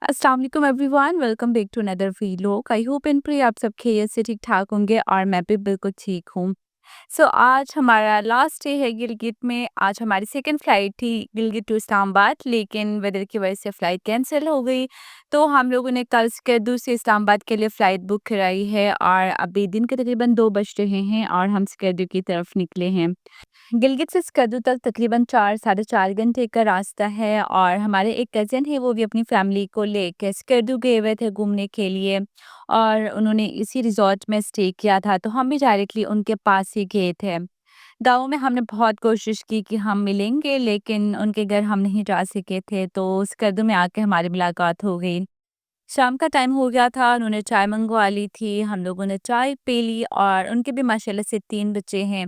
अस्सलाम वालेकुम everyone, welcome back to another vlog. I hope and pray आप सब खैरियत से ठीक ठाक होंगे और मैं भी बिल्कुल ठीक हूँ। आज हमारा लास्ट डे है गिलगित में। आज हमारी सेकंड फ्लाइट थी गिलगित टू इस्लामाबाद, लेकिन वेदर की वजह से फ़्लाइट कैंसिल हो गई। तो हम लोगों ने कल स्केडू से इस्लामाबाद के लिए फ़्लाइट बुक कराई है और अभी दिन के तकरीबन 2 बज रहे हैं और हम स्केडू की तरफ निकले हैं। गिलगित से स्कर्दू तक तकरीबन 4 साढ़े 4 घंटे का रास्ता है और हमारे एक कज़न है, वो भी अपनी फैमिली को लेके स्कर्दू गए हुए थे घूमने के लिए और उन्होंने इसी रिज़ॉर्ट में स्टे किया था, तो हम भी डायरेक्टली उनके पास ही गए थे। गाँव में हमने बहुत कोशिश की कि हम मिलेंगे, लेकिन उनके घर हम नहीं जा सके थे, तो स्कर्दू में आके हमारी मुलाकात हो गई। शाम का टाइम हो गया था, उन्होंने चाय मँगवा ली थी, हम लोगों ने चाय पी ली और उनके भी माशाल्लाह से 3 बच्चे हैं।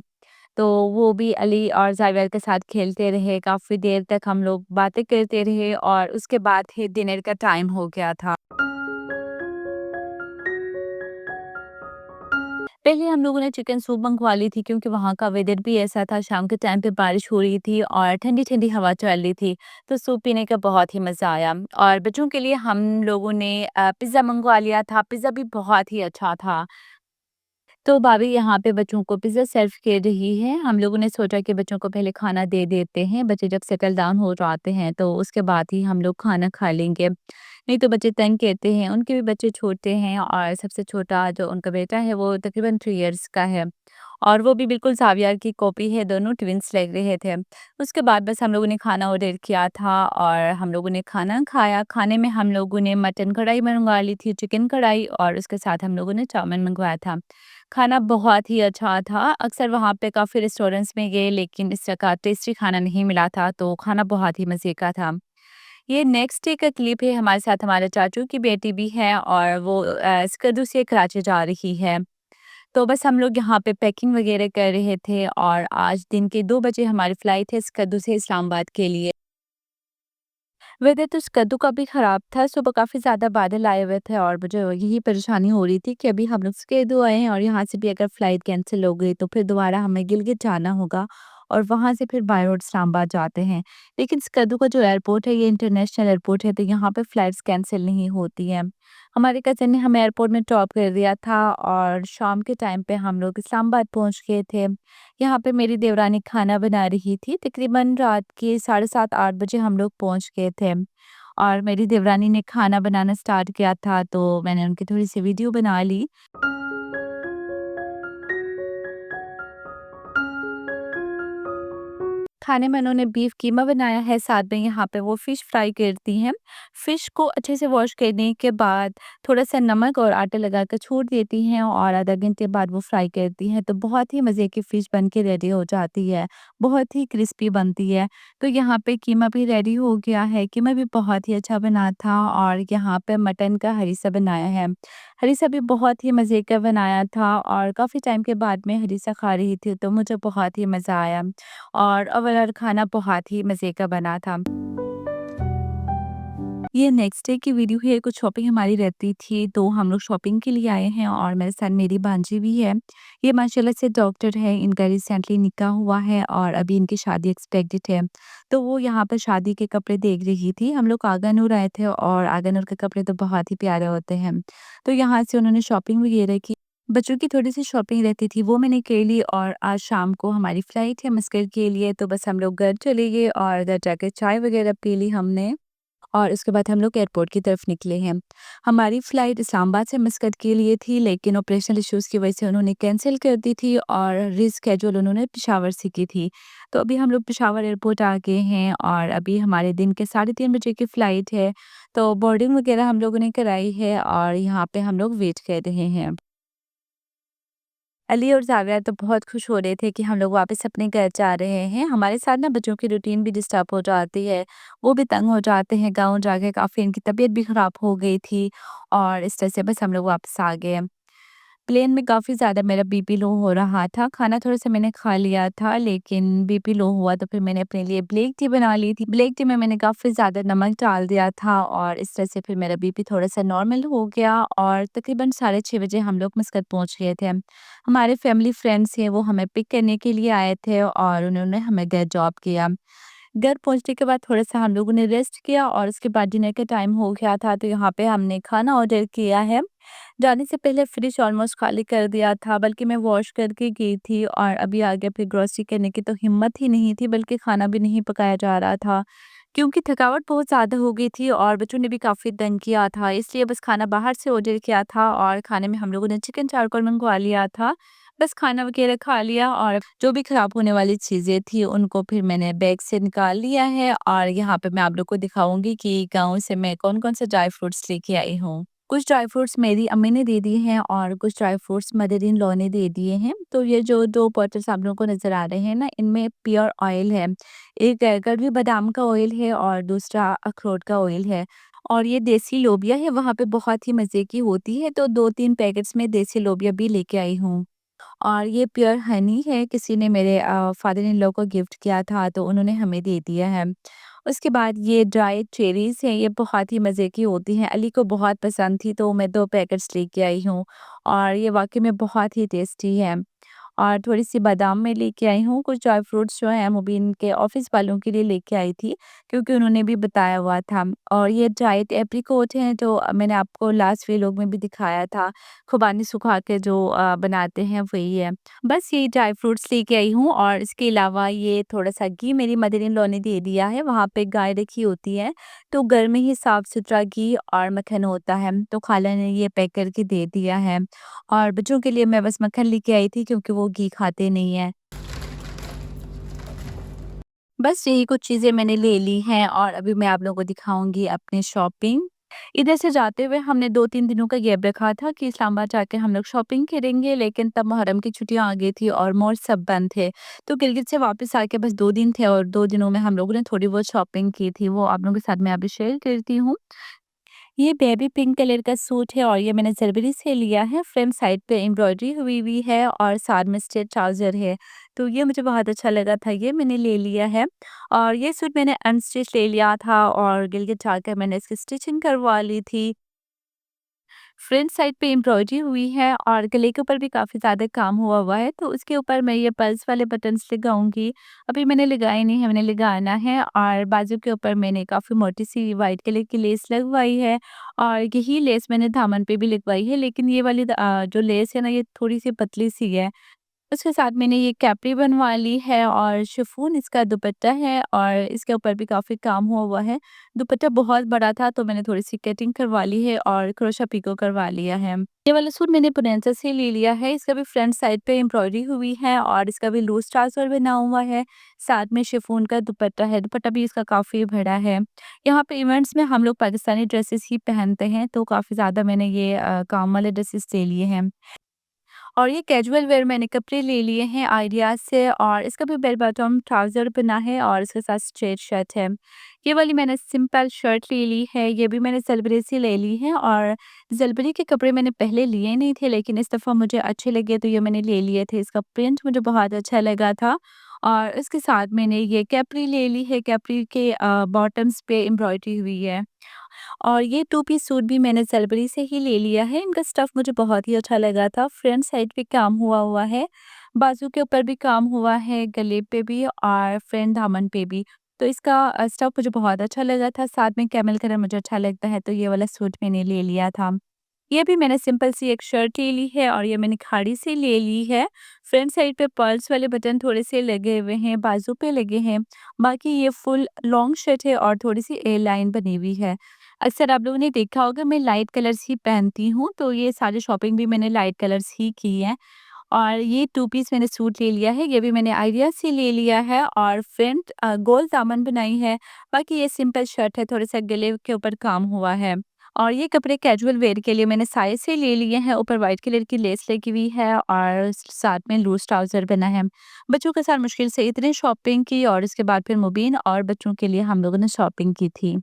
तो वो भी अली और ज़ावियर के साथ खेलते रहे, काफ़ी देर तक हम लोग बातें करते रहे और उसके बाद ही डिनर का टाइम हो गया था। पहले हम लोगों ने चिकन सूप मँगवा ली थी, क्योंकि वहाँ का वेदर भी ऐसा था, शाम के टाइम पे बारिश हो रही थी और ठंडी-ठंडी हवा चल रही थी, तो सूप पीने का बहुत ही मज़ा आया। और बच्चों के लिए हम लोगों ने पिज़्ज़ा मँगवा लिया था, पिज़्ज़ा भी बहुत ही अच्छा था। तो भाभी यहाँ पे बच्चों को पिज़्ज़ा सर्व कर रही है। हम लोगों ने सोचा कि बच्चों को पहले खाना दे देते हैं, बच्चे जब सेटल डाउन हो जाते हैं तो उसके बाद ही हम लोग खाना खा लेंगे। नहीं तो बच्चे तंग कहते हैं, उनके भी बच्चे छोटे हैं और सबसे छोटा जो उनका बेटा है वो तकरीबन 3 इयर्स का है और वो भी बिल्कुल ज़ावियर की कॉपी है, दोनों ट्विन्स लग रहे थे। उसके बाद बस हम लोगों ने खाना ऑर्डर किया था और हम लोगों ने खाना खाया। खाने में हम लोगों ने मटन कढ़ाई मँगवा ली थी, चिकन कढ़ाई और उसके साथ हम लोगों ने चाउमीन मँगवाया था। खाना बहुत ही अच्छा था। अक्सर वहाँ पे काफ़ी रेस्टोरेंट्स में गए, लेकिन इस जगह टेस्टी खाना नहीं मिला था, तो खाना बहुत ही मज़े का था। ये नेक्स्ट डे का क्लिप है, हमारे साथ हमारे चाचू की बेटी भी है और वो स्कर्दू से कराची जा रही है। तो बस हम लोग यहाँ पे पैकिंग वगैरह कर रहे थे और आज दिन के 2 बजे हमारी फ्लाइट है स्कर्दू से इस्लामाबाद के लिए। वेदर तो कद्दू का भी खराब था, सुबह काफ़ी ज़्यादा बादल आए हुए थे और मुझे यही परेशानी हो रही थी कि अभी हम लोग स्केडू आए हैं और यहाँ से भी अगर फ्लाइट कैंसिल हो गई तो फिर दोबारा हमें गिलगित जाना होगा और वहाँ से फिर बाय रोड इस्लामाबाद जाते हैं। लेकिन स्कर्दू का जो एयरपोर्ट है ये इंटरनेशनल एयरपोर्ट है, तो यहाँ पे फ्लाइट्स कैंसिल नहीं होती हैं। हमारे कज़न ने हमें एयरपोर्ट में ड्रॉप कर दिया था और शाम के टाइम पे हम लोग इस्लामाबाद पहुँच गए थे। यहाँ पे मेरी देवरानी खाना बना रही थी, तकरीबन रात के साढ़े 7-8 बजे हम लोग पहुँच गए थे और मेरी देवरानी ने खाना बनाना स्टार्ट किया था, तो मैंने उनकी थोड़ी-सी वीडियो बना ली। खाने में उन्होंने बीफ कीमा बनाया है, साथ में यहाँ पे वो फ़िश फ्राई करती हैं। फ़िश को अच्छे से वॉश करने के बाद थोड़ा-सा नमक और आटा लगाकर छोड़ देती हैं और आधा घंटे बाद वो फ्राई करती हैं, तो बहुत ही मज़े की फ़िश बन के रेडी हो जाती है, बहुत ही क्रिस्पी बनती है। तो यहाँ पे कीमा भी रेडी हो गया है, कीमा भी बहुत ही अच्छा बना था और यहाँ पे मटन का हरीसा बनाया है। हरीसा भी बहुत ही मज़े का बनाया था और काफ़ी टाइम के बाद मैं हरीसा खा रही थी, तो मुझे बहुत ही मज़ा आया। और ओवरऑल खाना बहुत ही मज़े का बना था। ये नेक्स्ट डे की वीडियो है, कुछ शॉपिंग हमारी रहती थी, तो हम लोग शॉपिंग के लिए आए हैं और मेरे साथ मेरी भांजी भी है। ये माशाल्लाह से डॉक्टर है, इनका रिसेंटली निकाह हुआ है और अभी इनकी शादी एक्सपेक्टेड है। तो वो यहाँ पर शादी के कपड़े देख रही थी। हम लोग आगानूर आए थे और आगानूर के कपड़े तो बहुत ही प्यारे होते हैं। तो यहाँ से उन्होंने शॉपिंग वगैरह की। बच्चों की थोड़ी-सी शॉपिंग रहती थी, वो मैंने कर ली और आज शाम को हमारी फ्लाइट है मस्कट के लिए, तो बस हम लोग घर चले गए और घर जाके चाय वगैरह पी ली हमने और उसके बाद हम लोग एयरपोर्ट की तरफ निकले हैं। हमारी फ़्लाइट इस्लामाबाद से मस्कट के लिए थी, लेकिन ऑपरेशनल इश्यूज़ की वजह से उन्होंने कैंसल कर दी थी और रीशेड्यूल उन्होंने पेशावर से की थी। तो अभी हम लोग पेशावर एयरपोर्ट आ गए हैं और अभी हमारे दिन के 3:30 बजे की फ़्लाइट है, तो बोर्डिंग वगैरह हम लोगों ने कराई है और यहाँ पे हम लोग वेट कर रहे हैं। अली और ज़ाविया तो बहुत खुश हो रहे थे कि हम लोग वापस अपने घर जा रहे हैं। हमारे साथ ना बच्चों की रूटीन भी डिस्टर्ब हो जाती है, वो भी तंग हो जाते हैं, गाँव जाके काफ़ी इनकी तबीयत भी ख़राब हो गई थी और इस तरह से बस हम लोग वापस आ गए। प्लेन में काफ़ी ज़्यादा मेरा बीपी लो हो रहा था, खाना थोड़ा-सा मैंने खा लिया था, लेकिन बीपी लो हुआ तो फिर मैंने अपने लिए ब्लैक टी बना ली थी। ब्लैक टी में मैंने काफ़ी ज़्यादा नमक डाल दिया था और इस तरह से फिर मेरा बीपी थोड़ा-सा नॉर्मल हो गया और तकरीबन साढ़े 6 बजे हम लोग मस्कत पहुँच गए थे। हमारे फैमिली फ्रेंड्स हैं, वो हमें पिक करने के लिए आए थे और उन्होंने हमें घर ड्रॉप किया। घर पहुँचने के बाद थोड़ा-सा हम लोगों ने रेस्ट किया और उसके बाद डिनर का टाइम हो गया था, तो यहाँ पे हमने खाना ऑर्डर किया है। जाने से पहले फ्रिज ऑलमोस्ट खाली कर दिया था, बल्कि मैं वॉश करके गई थी और अभी आगे फिर ग्रोसरी करने की तो हिम्मत ही नहीं थी, बल्कि खाना भी नहीं पकाया जा रहा था। क्योंकि थकावट बहुत ज़्यादा हो गई थी और बच्चों ने भी काफ़ी तंग किया था, इसलिए बस खाना बाहर से ऑर्डर किया था और खाने में हम लोगों ने चिकन चारकोल मँगवा लिया था। बस खाना वगैरह खा लिया और जो भी खराब होने वाली चीज़ें थी, उनको फिर मैंने बैग से निकाल लिया है और यहाँ पे मैं आप लोग को दिखाऊँगी कि गाँव से मैं कौन-कौन से ड्राई फ्रूट्स लेके आई हूँ। कुछ ड्राई फ्रूट्स मेरी अम्मी ने दे दिए हैं और कुछ dry fruits mother in law ने दे दिए हैं। तो ये जो 2 बॉटल्स आप लोगों को नज़र आ रहे हैं ना, इनमें प्योर ऑयल है। एक कड़वी बादाम का ऑयल है और दूसरा अखरोट का ऑयल है। और ये देसी लोबिया है, वहाँ पे बहुत ही मज़े की होती है, तो 2-3 पैकेट्स में देसी लोबिया भी लेके आई हूँ। और ये प्योर हनी है, किसी ने मेरे फादर इन लॉ को गिफ्ट किया था, तो उन्होंने हमें दे दिया है। उसके बाद ये ड्राई चेरीज़ हैं, ये बहुत ही मज़े की होती हैं, अली को बहुत पसंद थी, तो मैं 2 पैकेट्स लेके आई हूँ और ये वाक़ई में बहुत ही टेस्टी है। और थोड़ी-सी बादाम मैं लेके आई हूँ, कुछ ड्राई फ्रूट्स जो हैं मुबीन के ऑफ़िस वालों के लिए लेके आई थी, क्योंकि उन्होंने भी बताया हुआ था। और ये ड्राइड एप्रिकॉट हैं, जो मैंने आपको लास्ट व्लॉग में भी दिखाया था, खुबानी सुखा के जो बनाते हैं वही है। बस यही ड्राई फ्रूट्स लेके आई हूँ और इसके अलावा ये थोड़ा-सा घी मेरी मदर इन लॉ ने दे दिया है, वहाँ पे गाय रखी होती है, तो घर में ही साफ-सुथरा घी और मक्खन होता है, तो खाला ने ये पैक करके दे दिया है। और बच्चों के लिए मैं बस मक्खन लेके आई थी, क्योंकि वो घी खाते नहीं हैं। बस यही कुछ चीज़ें मैंने ले ली हैं और अभी मैं आप लोगों को दिखाऊँगी अपनी शॉपिंग। इधर से जाते हुए हमने 2-3 दिनों का गैप रखा था कि इस्लामाबाद जाके हम लोग शॉपिंग करेंगे, लेकिन तब मुहर्रम की छुट्टियाँ आ गई थी और मॉल सब बंद थे। तो गिलगित से वापस आके बस 2 दिन थे और 2 दिनों में हम लोगों ने थोड़ी बहुत शॉपिंग की थी, वो आप लोगों के साथ मैं अभी शेयर करती हूँ। ये बेबी पिंक कलर का सूट है और ये मैंने ज़रबरी से लिया है। फ्रंट साइड पे एम्ब्रॉयडरी हुई हुई है और साथ में स्ट्रेट ट्राउज़र है। तो ये मुझे बहुत अच्छा लगा था, ये मैंने ले लिया है। और ये सूट मैंने अनस्टिच ले लिया था और गिलगित जाकर मैंने इसकी स्टिचिंग करवा ली थी। फ्रंट साइड पे एम्ब्रॉयडरी हुई है और गले के ऊपर भी काफ़ी ज़्यादा काम हुआ हुआ है, तो उसके ऊपर मैं ये पर्ल्स वाले बटन्स लगाऊंगी। अभी मैंने लगाए नहीं है, मैंने लगाना है। और बाजू के ऊपर मैंने काफ़ी मोटी सी वाइट कलर की लेस लगवाई है और यही लेस मैंने दामन पे भी लगवाई है, लेकिन ये वाली जो लेस है ना, ये थोड़ी सी पतली सी है। उसके साथ मैंने ये कैप्री बनवा ली है और शिफॉन इसका दुपट्टा है और इसके ऊपर भी काफ़ी काम हुआ हुआ है। दुपट्टा बहुत बड़ा था, तो मैंने थोड़ी-सी कटिंग करवा ली है और क्रोशा पीको करवा लिया है। ये वाला सूट मैंने पुनेंसा से ले लिया है, इसका भी फ्रंट साइड पे एम्ब्रॉयडरी हुई है और इसका भी लूज़ ट्राउज़र बना हुआ है। साथ में शिफॉन का दुपट्टा है, दुपट्टा भी इसका काफ़ी बड़ा है। यहाँ पे इवेंट्स में हम लोग पाकिस्तानी ड्रेसेस ही पहनते हैं, तो काफ़ी ज़्यादा मैंने ये काम वाले ड्रेसेस ले लिए हैं। और ये कैजुअल वेयर मैंने कपड़े ले लिए हैं आइडियाज़ से और इसका भी बेल बॉटम ट्राउज़र बना है और इसके साथ स्ट्रेट शर्ट है। ये वाली मैंने सिंपल शर्ट ले ली है, ये भी मैंने ज़लबरी से ले ली है और ज़लबरी के कपड़े मैंने पहले लिए नहीं थे, लेकिन इस दफ़ा मुझे अच्छे लगे तो ये मैंने ले लिए थे। इसका प्रिंट मुझे बहुत अच्छा लगा था और इसके साथ मैंने ये कैप्री ले ली है, कैप्री के बॉटम्स पे एम्ब्रॉयडरी हुई है। और ये 2 पीस सूट भी मैंने सलवरी से ही ले लिया है। इनका स्टफ़ मुझे बहुत ही अच्छा लगा था। फ्रंट साइड पे काम हुआ हुआ है, बाजू के ऊपर भी काम हुआ है, गले पे भी और फ्रंट दामन पे भी। तो इसका स्टफ़ मुझे बहुत अच्छा लगा था। साथ में कैमल कलर मुझे अच्छा लगता है, तो ये वाला सूट मैंने ले लिया था। ये भी मैंने सिंपल सी एक शर्ट ले ली है और ये मैंने खाड़ी से ले ली है। फ्रंट साइड पे पर्ल्स वाले बटन थोड़े से लगे हुए हैं, बाजू पे लगे हैं। बाकी ये फुल लॉन्ग शर्ट है और थोड़ी-सी ए लाइन बनी हुई है। अक्सर आप लोगों ने देखा होगा मैं लाइट कलर्स ही पहनती हूँ, तो ये सारी शॉपिंग भी मैंने लाइट कलर्स ही की है। और ये 2 पीस मैंने सूट ले लिया है, ये भी मैंने आइडिया से ले लिया है और फ्रंट गोल दामन बनाई है। बाकी ये सिंपल शर्ट है, थोड़ा-सा गले के ऊपर काम हुआ है। और ये कपड़े कैजुअल वेयर के लिए मैंने साइज़ से ले लिए हैं, ऊपर व्हाइट कलर की लेस लगी हुई है और साथ में लूज़ ट्राउज़र बना है। बच्चों के साथ मुश्किल से इतनी शॉपिंग की और इसके बाद फिर मुबीन और बच्चों के लिए हम लोगों ने शॉपिंग की थी।